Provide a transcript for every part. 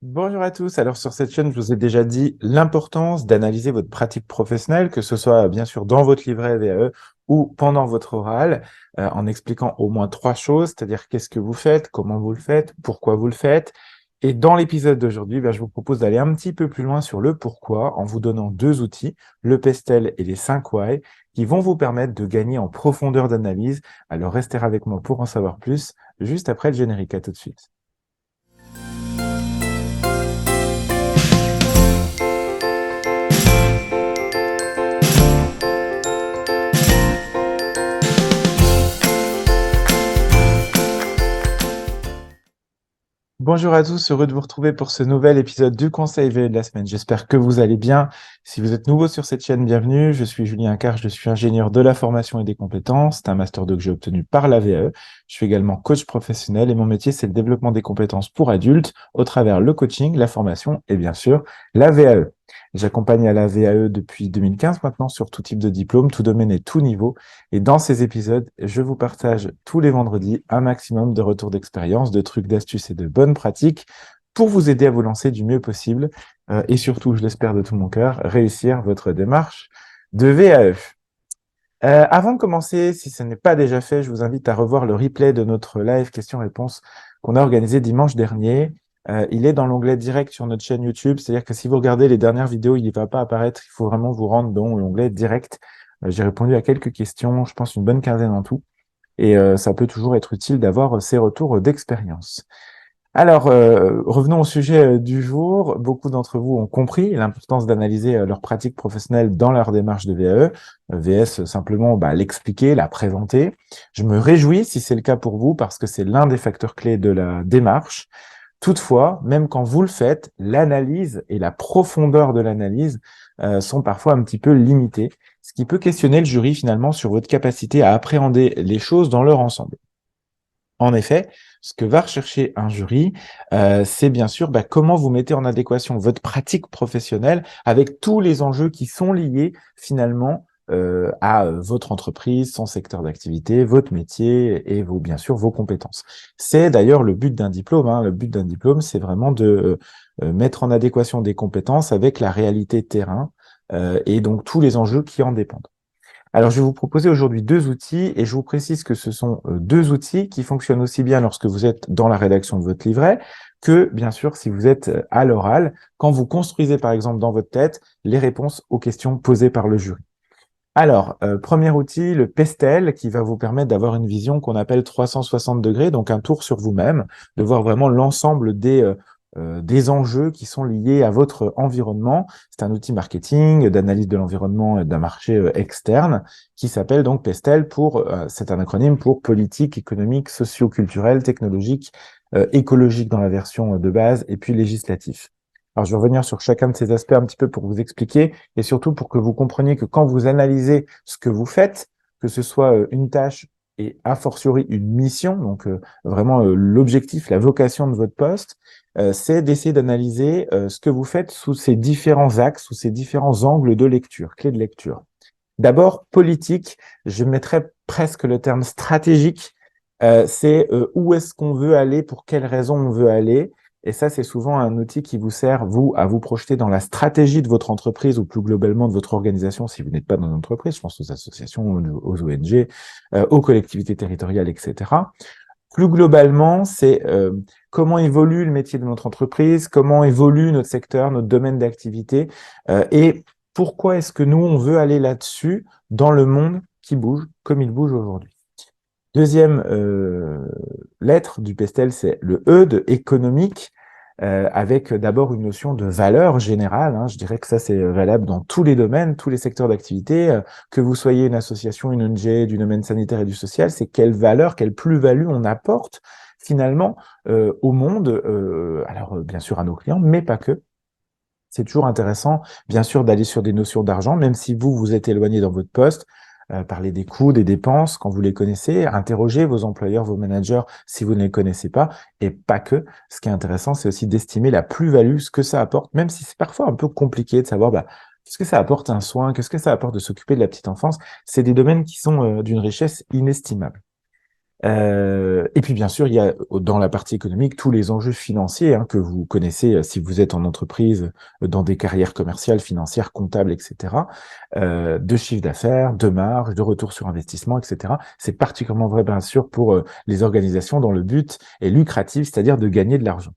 Bonjour à tous. Alors sur cette chaîne, je vous ai déjà dit l'importance d'analyser votre pratique professionnelle, que ce soit bien sûr dans votre livret VAE ou pendant votre oral, en expliquant au moins trois choses, c'est-à-dire qu'est-ce que vous faites, comment vous le faites, pourquoi vous le faites. Et dans l'épisode d'aujourd'hui, je vous propose d'aller un petit peu plus loin sur le pourquoi en vous donnant deux outils, le PESTEL et les 5 why, qui vont vous permettre de gagner en profondeur d'analyse. Alors restez avec moi pour en savoir plus, juste après le générique. À tout de suite. Bonjour à tous, heureux de vous retrouver pour ce nouvel épisode du Conseil VAE de la semaine. J'espère que vous allez bien. Si vous êtes nouveau sur cette chaîne, bienvenue. Je suis Julien Carr, je suis ingénieur de la formation et des compétences. C'est un master 2 que j'ai obtenu par la VAE. Je suis également coach professionnel et mon métier, c'est le développement des compétences pour adultes au travers le coaching, la formation et bien sûr la VAE. J'accompagne à la VAE depuis 2015 maintenant sur tout type de diplôme, tout domaine et tout niveau. Et dans ces épisodes, je vous partage tous les vendredis un maximum de retours d'expérience, de trucs, d'astuces et de bonnes pratiques pour vous aider à vous lancer du mieux possible et surtout, je l'espère de tout mon cœur, réussir votre démarche de VAE. Avant de commencer, si ce n'est pas déjà fait, je vous invite à revoir le replay de notre live questions-réponses qu'on a organisé dimanche dernier. Il est dans l'onglet direct sur notre chaîne YouTube, c'est-à-dire que si vous regardez les dernières vidéos, il ne va pas apparaître, il faut vraiment vous rendre dans l'onglet direct. J'ai répondu à quelques questions, je pense une bonne quinzaine en tout, et ça peut toujours être utile d'avoir ces retours d'expérience. Alors, revenons au sujet du jour. Beaucoup d'entre vous ont compris l'importance d'analyser leur pratique professionnelle dans leur démarche de VAE. VS, simplement l'expliquer, la présenter. Je me réjouis si c'est le cas pour vous parce que c'est l'un des facteurs clés de la démarche. Toutefois, même quand vous le faites, l'analyse et la profondeur de l'analyse sont parfois un petit peu limitées, ce qui peut questionner le jury finalement sur votre capacité à appréhender les choses dans leur ensemble. En effet, ce que va rechercher un jury, c'est bien sûr comment vous mettez en adéquation votre pratique professionnelle avec tous les enjeux qui sont liés finalement à votre entreprise, son secteur d'activité, votre métier et bien sûr vos compétences. C'est d'ailleurs le but d'un diplôme. Le but d'un diplôme, c'est vraiment de mettre en adéquation des compétences avec la réalité terrain et donc tous les enjeux qui en dépendent. Alors, je vais vous proposer aujourd'hui deux outils et je vous précise que ce sont deux outils qui fonctionnent aussi bien lorsque vous êtes dans la rédaction de votre livret que, bien sûr, si vous êtes à l'oral, quand vous construisez, par exemple, dans votre tête, les réponses aux questions posées par le jury. Alors, premier outil, le PESTEL, qui va vous permettre d'avoir une vision qu'on appelle 360 degrés, donc un tour sur vous-même, de voir vraiment l'ensemble des enjeux qui sont liés à votre environnement. C'est un outil marketing, d'analyse de l'environnement et d'un marché externe, qui s'appelle donc PESTEL c'est un acronyme pour politique, économique, socio-culturelle, technologique, écologique dans la version de base, et puis législatif. Alors, je vais revenir sur chacun de ces aspects un petit peu pour vous expliquer et surtout pour que vous compreniez que quand vous analysez ce que vous faites, que ce soit une tâche et a fortiori une mission, donc vraiment l'objectif, la vocation de votre poste, c'est d'essayer d'analyser ce que vous faites sous ces différents axes, sous ces différents angles de lecture, clés de lecture. D'abord, politique, je mettrais presque le terme stratégique, c'est où est-ce qu'on veut aller, pour quelles raisons on veut aller. Et ça, c'est souvent un outil qui vous sert, vous, à vous projeter dans la stratégie de votre entreprise ou plus globalement de votre organisation si vous n'êtes pas dans une entreprise. Je pense aux associations, aux ONG, aux collectivités territoriales, etc. Plus globalement, c'est comment évolue le métier de notre entreprise, comment évolue notre secteur, notre domaine d'activité, et pourquoi est-ce que nous, on veut aller là-dessus dans le monde qui bouge comme il bouge aujourd'hui. Deuxième lettre du PESTEL, c'est le E de économique, avec d'abord une notion de valeur générale. Je dirais que ça, c'est valable dans tous les domaines, tous les secteurs d'activité. Que vous soyez une association, une ONG du domaine sanitaire et du social, c'est quelle valeur, quelle plus-value on apporte finalement au monde, alors bien sûr à nos clients, mais pas que. C'est toujours intéressant, bien sûr, d'aller sur des notions d'argent, même si vous êtes éloigné dans votre poste, parler des coûts, des dépenses, quand vous les connaissez, interrogez vos employeurs, vos managers, si vous ne les connaissez pas, et pas que. Ce qui est intéressant, c'est aussi d'estimer la plus-value, ce que ça apporte, même si c'est parfois un peu compliqué de savoir, qu'est-ce que ça apporte un soin, qu'est-ce que ça apporte de s'occuper de la petite enfance. C'est des domaines qui sont d'une richesse inestimable. Et puis bien sûr, il y a dans la partie économique tous les enjeux financiers que vous connaissez si vous êtes en entreprise, dans des carrières commerciales, financières, comptables, etc. De chiffre d'affaires, de marge, de retour sur investissement, etc. C'est particulièrement vrai bien sûr pour les organisations dont le but est lucratif, c'est-à-dire de gagner de l'argent.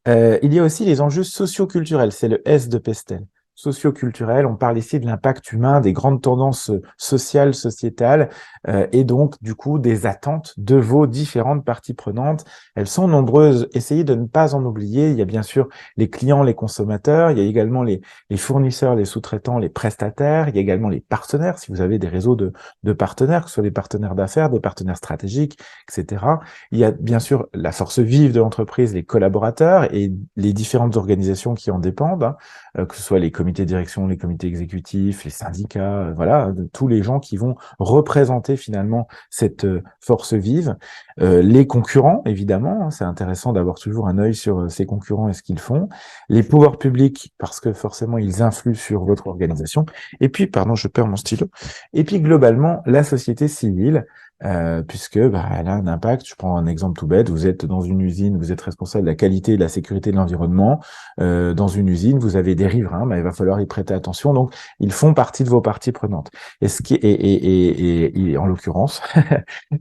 Il y a aussi les enjeux socioculturels, c'est le S de Pestel. Socioculturel, on parle ici de l'impact humain, des grandes tendances sociales, sociétales, et donc du coup des attentes de vos différentes parties prenantes. Elles sont nombreuses, essayez de ne pas en oublier. Il y a bien sûr les clients, les consommateurs, il y a également les fournisseurs, les sous-traitants, les prestataires, il y a également les partenaires, si vous avez des réseaux de partenaires, que ce soit des partenaires d'affaires, des partenaires stratégiques, etc. Il y a bien sûr la force vive de l'entreprise, les collaborateurs et les différentes organisations qui en dépendent, que ce soit les comités de direction, les comités exécutifs, les syndicats, voilà, tous les gens qui vont représenter finalement cette force vive. Les concurrents, évidemment, c'est intéressant d'avoir toujours un œil sur ces concurrents et ce qu'ils font. Les pouvoirs publics, parce que forcément, ils influent sur votre organisation. Et puis, pardon, je perds mon stylo. Et puis, globalement, la société civile, puisque elle a un impact. Je prends un exemple tout bête. Vous êtes dans une usine, vous êtes responsable de la qualité et de la sécurité de l'environnement. Dans une usine, vous avez des riverains, il va falloir y prêter attention. Donc, ils font partie de vos parties prenantes. Et ce qui et en l'occurrence,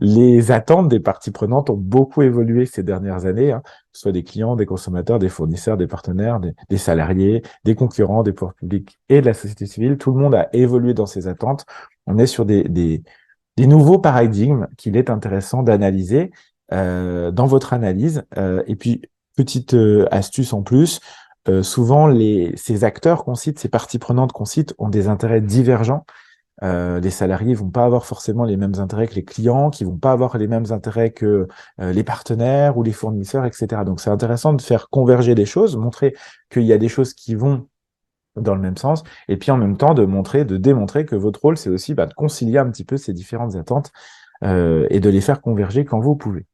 les attentes des parties prenantes ont beaucoup évolué ces dernières années, que ce soit des clients, des consommateurs, des fournisseurs, des partenaires, des salariés, des concurrents, des pouvoirs publics et de la société civile. Tout le monde a évolué dans ses attentes. On est sur des nouveaux paradigmes qu'il est intéressant d'analyser dans votre analyse. Et puis, petite astuce en plus, souvent ces acteurs qu'on cite, ces parties prenantes qu'on cite, ont des intérêts divergents. Les salariés vont pas avoir forcément les mêmes intérêts que les clients, qui vont pas avoir les mêmes intérêts que les partenaires ou les fournisseurs, etc. Donc, c'est intéressant de faire converger des choses, montrer qu'il y a des choses qui vont dans le même sens, et puis en même temps de démontrer que votre rôle, c'est aussi de concilier un petit peu ces différentes attentes et de les faire converger quand vous pouvez.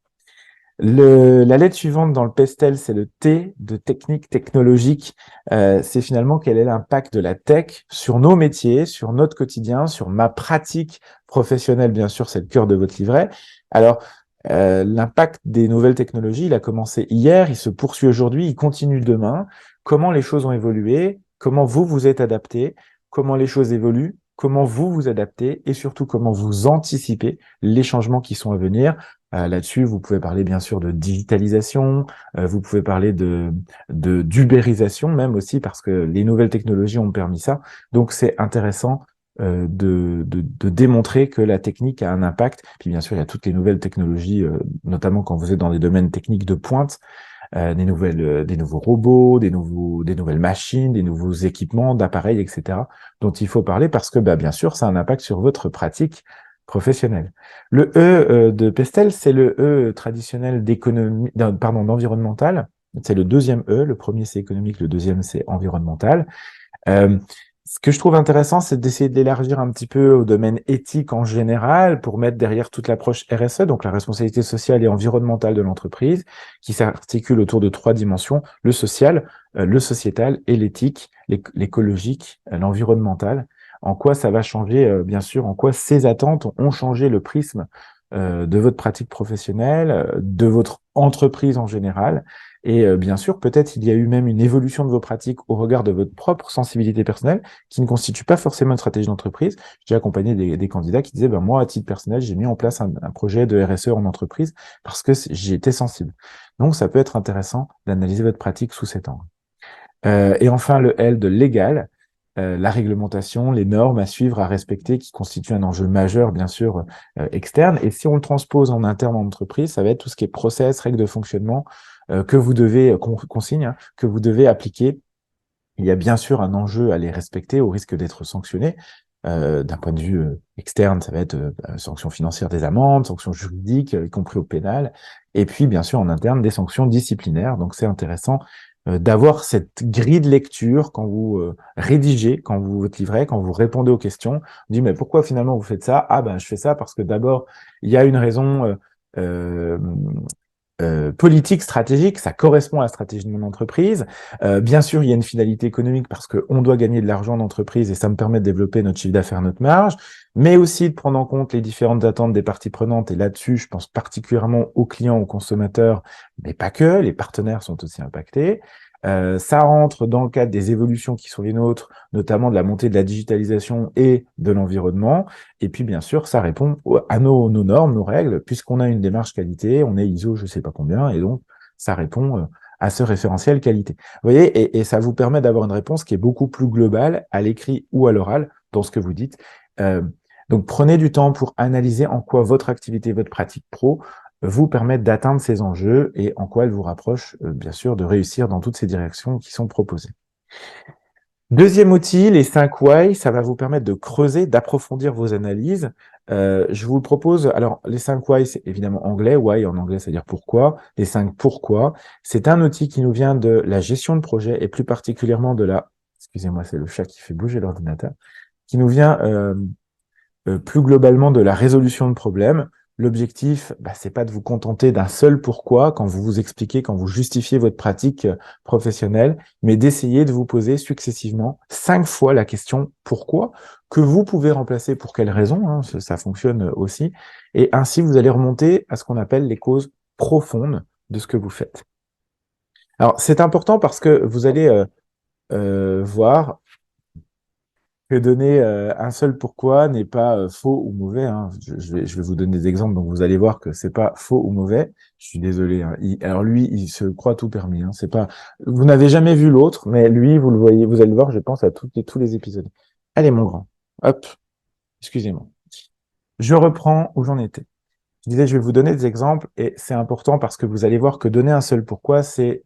La lettre suivante dans le pestel, c'est le T de technique technologique. C'est finalement quel est l'impact de la tech sur nos métiers, sur notre quotidien, sur ma pratique professionnelle, bien sûr, c'est le cœur de votre livret. Alors, l'impact des nouvelles technologies, il a commencé hier, il se poursuit aujourd'hui, il continue demain. Comment les choses ont évolué, comment vous vous êtes adapté, comment les choses évoluent, comment vous vous adaptez et surtout comment vous anticipez les changements qui sont à venir. Là-dessus, vous pouvez parler bien sûr de digitalisation, vous pouvez parler d'ubérisation même aussi parce que les nouvelles technologies ont permis ça. Donc c'est intéressant de démontrer que la technique a un impact. Puis bien sûr, il y a toutes les nouvelles technologies, notamment quand vous êtes dans des domaines techniques de pointe, des nouveaux robots, des nouvelles machines, des nouveaux équipements, d'appareils, etc., dont il faut parler parce que, bien sûr, ça a un impact sur votre pratique professionnelle. Le E de Pestel, c'est le E traditionnel d'environnemental. C'est le deuxième E. Le premier, c'est économique. Le deuxième, c'est environnemental. Euh, Ce que je trouve intéressant, c'est d'essayer de l'élargir un petit peu au domaine éthique en général pour mettre derrière toute l'approche RSE, donc la responsabilité sociale et environnementale de l'entreprise, qui s'articule autour de trois dimensions, le social, le sociétal et l'éthique, l'écologique, l'environnemental. En quoi ça va changer, bien sûr, en quoi ces attentes ont changé le prisme de votre pratique professionnelle, de votre entreprise en général. Et bien sûr, peut-être il y a eu même une évolution de vos pratiques au regard de votre propre sensibilité personnelle, qui ne constitue pas forcément une stratégie d'entreprise. J'ai accompagné des candidats qui disaient, moi, à titre personnel, j'ai mis en place un projet de RSE en entreprise parce que j'y étais sensible. Donc, ça peut être intéressant d'analyser votre pratique sous cet angle. Et enfin, le L de légal, la réglementation, les normes à suivre, à respecter, qui constituent un enjeu majeur, bien sûr, externe. Et si on le transpose en interne en entreprise, ça va être tout ce qui est process, règles de fonctionnement, que vous devez, consigne, que vous devez appliquer. Il y a bien sûr un enjeu à les respecter au risque d'être sanctionné. D'un point de vue externe, ça va être sanctions financières des amendes, sanctions juridiques, y compris au pénal. Et puis, bien sûr, en interne, des sanctions disciplinaires. Donc, c'est intéressant d'avoir cette grille de lecture quand vous rédigez, quand vous votre livret, quand vous répondez aux questions. On dit, mais pourquoi finalement vous faites ça? Je fais ça parce que d'abord, il y a une raison politique, stratégique, ça correspond à la stratégie de mon entreprise. Bien sûr, il y a une finalité économique parce qu'on doit gagner de l'argent d'entreprise et ça me permet de développer notre chiffre d'affaires, notre marge, mais aussi de prendre en compte les différentes attentes des parties prenantes. Et là-dessus, je pense particulièrement aux clients, aux consommateurs, mais pas que, les partenaires sont aussi impactés. Ça rentre dans le cadre des évolutions qui sont les nôtres, notamment de la montée de la digitalisation et de l'environnement. Et puis, bien sûr, ça répond à nos normes, nos règles, puisqu'on a une démarche qualité, on est ISO, je sais pas combien, et donc, ça répond à ce référentiel qualité. Vous voyez, et ça vous permet d'avoir une réponse qui est beaucoup plus globale à l'écrit ou à l'oral dans ce que vous dites. Donc, prenez du temps pour analyser en quoi votre activité, votre pratique pro vous permettent d'atteindre ces enjeux et en quoi elles vous rapprochent, bien sûr, de réussir dans toutes ces directions qui sont proposées. Deuxième outil, les 5 why, ça va vous permettre de creuser, d'approfondir vos analyses. Je vous propose, alors les 5 why, c'est évidemment anglais, why en anglais, c'est-à-dire pourquoi. Les 5 pourquoi, c'est un outil qui nous vient de la gestion de projet et plus particulièrement de la, excusez-moi, c'est le chat qui fait bouger l'ordinateur, qui nous vient plus globalement de la résolution de problèmes. L'objectif, c'est pas de vous contenter d'un seul pourquoi quand vous vous expliquez, quand vous justifiez votre pratique professionnelle, mais d'essayer de vous poser successivement 5 fois la question pourquoi, que vous pouvez remplacer pour quelles raisons, hein, ça fonctionne aussi, et ainsi vous allez remonter à ce qu'on appelle les causes profondes de ce que vous faites. Alors c'est important parce que vous allez voir que donner un seul pourquoi n'est pas faux ou mauvais. Hein. Je vais vous donner des exemples, donc vous allez voir que c'est pas faux ou mauvais. Je suis désolé. Hein. Alors lui, il se croit tout permis. Hein. C'est pas. Vous n'avez jamais vu l'autre, mais lui, vous le voyez. Vous allez le voir, je pense, à tous les épisodes. Allez, mon grand. Hop. Excusez-moi. Je reprends où j'en étais. Je disais, je vais vous donner des exemples et c'est important parce que vous allez voir que donner un seul pourquoi, c'est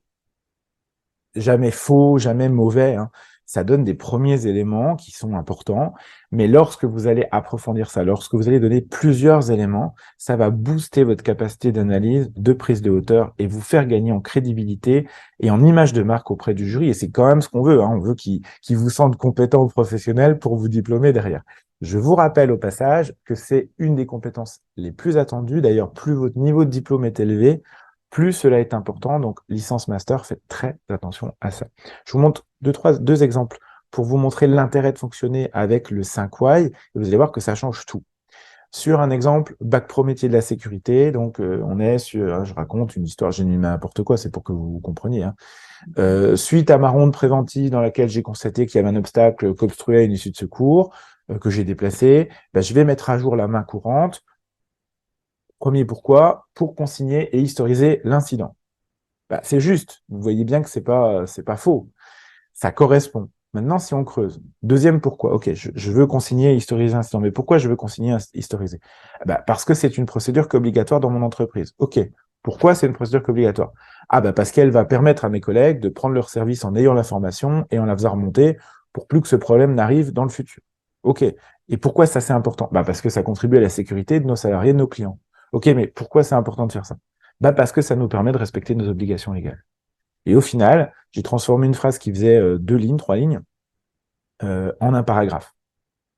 jamais faux, jamais mauvais. Hein. Ça donne des premiers éléments qui sont importants, mais lorsque vous allez approfondir ça, lorsque vous allez donner plusieurs éléments, ça va booster votre capacité d'analyse, de prise de hauteur et vous faire gagner en crédibilité et en image de marque auprès du jury. Et c'est quand même ce qu'on veut. Hein. On veut qu'ils vous sentent compétent ou professionnel pour vous diplômer derrière. Je vous rappelle au passage que c'est une des compétences les plus attendues. D'ailleurs, plus votre niveau de diplôme est élevé, plus cela est important. Donc, licence master, faites très attention à ça. Je vous montre deux exemples pour vous montrer l'intérêt de fonctionner avec le 5 why. Et vous allez voir que ça change tout. Sur un exemple, bac pro métier de la sécurité, donc on est sur, je raconte une histoire, j'ai mis n'importe quoi, c'est pour que vous compreniez. Hein. Suite à ma ronde préventive dans laquelle j'ai constaté qu'il y avait un obstacle qu'obstruait une issue de secours, que j'ai déplacé, je vais mettre à jour la main courante. Premier pourquoi, pour consigner et historiser l'incident. C'est juste, vous voyez bien que c'est pas faux, ça correspond. Maintenant, si on creuse, deuxième pourquoi, ok, je veux consigner et historiser l'incident, mais pourquoi je veux consigner et historiser? Parce que c'est une procédure qui est obligatoire dans mon entreprise. Ok, pourquoi c'est une procédure qui est obligatoire? Parce qu'elle va permettre à mes collègues de prendre leur service en ayant l'information et en la faisant remonter pour plus que ce problème n'arrive dans le futur. Ok, et pourquoi ça c'est important? Parce que ça contribue à la sécurité de nos salariés, de nos clients. Ok, mais pourquoi c'est important de faire ça? Parce que ça nous permet de respecter nos obligations légales. Et au final, j'ai transformé une phrase qui faisait 2 lignes, 3 lignes, en un paragraphe.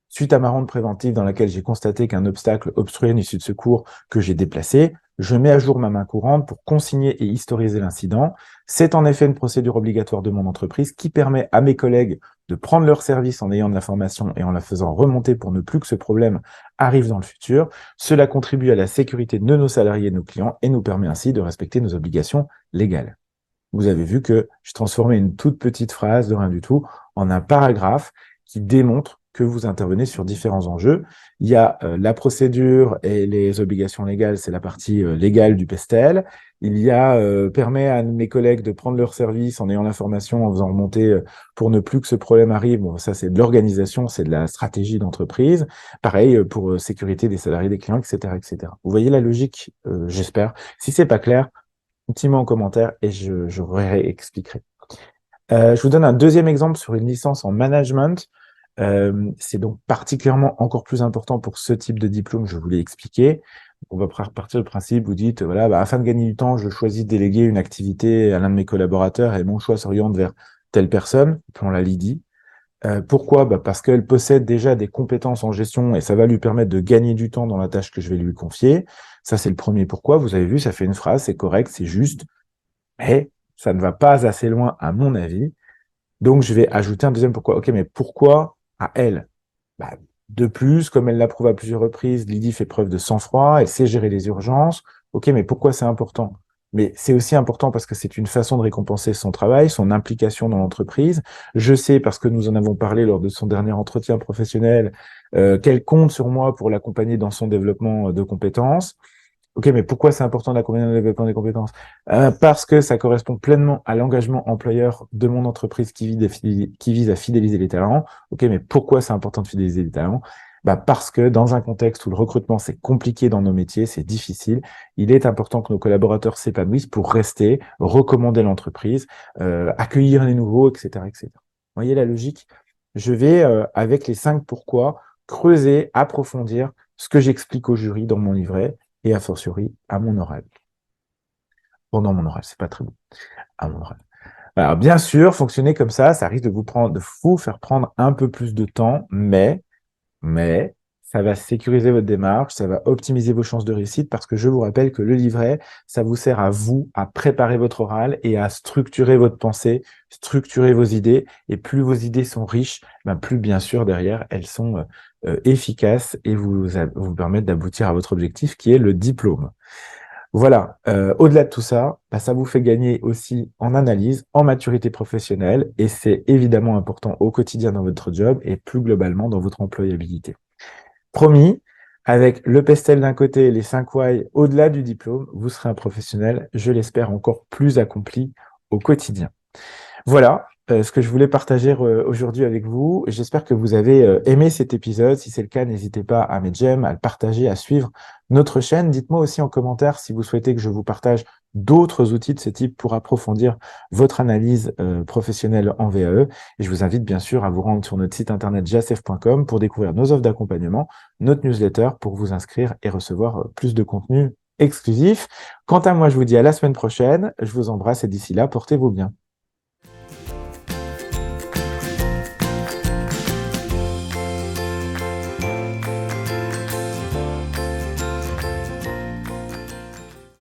Suite à ma ronde préventive dans laquelle j'ai constaté qu'un obstacle obstruait une issue de secours que j'ai déplacée, je mets à jour ma main courante pour consigner et historiser l'incident. C'est en effet une procédure obligatoire de mon entreprise qui permet à mes collègues de prendre leur service en ayant de l'information et en la faisant remonter pour ne plus que ce problème arrive dans le futur. Cela contribue à la sécurité de nos salariés et de nos clients et nous permet ainsi de respecter nos obligations légales. Vous avez vu que je transformais une toute petite phrase de rien du tout en un paragraphe qui démontre que vous intervenez sur différents enjeux. Il y a la procédure et les obligations légales, c'est la partie légale du PESTEL. Il y a permet à mes collègues de prendre leur service en ayant l'information, en faisant remonter pour ne plus que ce problème arrive. Bon, ça, c'est de l'organisation, c'est de la stratégie d'entreprise. Pareil pour sécurité des salariés, des clients, etc., etc. Vous voyez la logique, j'espère. Si c'est pas clair, petit-moi en commentaire et je réexpliquerai. Je vous donne un deuxième exemple sur une licence en management. C'est donc particulièrement encore plus important pour ce type de diplôme, je vous l'ai expliqué. On va partir du principe, vous dites, voilà, afin de gagner du temps, je choisis de déléguer une activité à l'un de mes collaborateurs et mon choix s'oriente vers telle personne, appelons la Lydie. Pourquoi? Parce qu'elle possède déjà des compétences en gestion et ça va lui permettre de gagner du temps dans la tâche que je vais lui confier. Ça, c'est le premier pourquoi. Vous avez vu, ça fait une phrase, c'est correct, c'est juste, mais ça ne va pas assez loin à mon avis. Donc, je vais ajouter un deuxième pourquoi. Ok, mais pourquoi à elle? Bah, de plus, comme elle l'a prouvé à plusieurs reprises, Lydie fait preuve de sang-froid, elle sait gérer les urgences. Ok, mais pourquoi c'est important? Mais c'est aussi important parce que c'est une façon de récompenser son travail, son implication dans l'entreprise. Je sais, parce que nous en avons parlé lors de son dernier entretien professionnel, qu'elle compte sur moi pour l'accompagner dans son développement de compétences. Ok, mais pourquoi c'est important d'accompagner le développement des compétences? Parce que ça correspond pleinement à l'engagement employeur de mon entreprise qui vise à fidéliser les talents. Ok, mais pourquoi c'est important de fidéliser les talents? Parce que dans un contexte où le recrutement c'est compliqué dans nos métiers, c'est difficile, il est important que nos collaborateurs s'épanouissent pour rester, recommander l'entreprise, accueillir les nouveaux, etc., etc. Vous voyez la logique? Je vais, avec les 5 pourquoi, creuser, approfondir ce que j'explique au jury dans mon livret et a fortiori à mon oral. Pendant mon oral, c'est pas très bon. À mon oral. Alors, bien sûr, fonctionner comme ça risque de vous faire prendre un peu plus de temps, mais ça va sécuriser votre démarche, ça va optimiser vos chances de réussite parce que je vous rappelle que le livret, ça vous sert à vous à préparer votre oral et à structurer votre pensée, structurer vos idées. Et plus vos idées sont riches, plus bien sûr derrière elles sont efficaces et vous permettent d'aboutir à votre objectif qui est le diplôme. Voilà, au-delà de tout ça, ça vous fait gagner aussi en analyse, en maturité professionnelle, et c'est évidemment important au quotidien dans votre job et plus globalement dans votre employabilité. Promis, avec le pestel d'un côté et les 5 why au-delà du diplôme, vous serez un professionnel, je l'espère, encore plus accompli au quotidien. Voilà ce que je voulais partager aujourd'hui avec vous. J'espère que vous avez aimé cet épisode. Si c'est le cas, n'hésitez pas à mettre j'aime, à le partager, à suivre notre chaîne. Dites-moi aussi en commentaire si vous souhaitez que je vous partage d'autres outils de ce type pour approfondir votre analyse professionnelle en VAE. Et je vous invite bien sûr à vous rendre sur notre site internet jacef.com pour découvrir nos offres d'accompagnement, notre newsletter pour vous inscrire et recevoir plus de contenu exclusif. Quant à moi, je vous dis à la semaine prochaine. Je vous embrasse et d'ici là, portez-vous bien.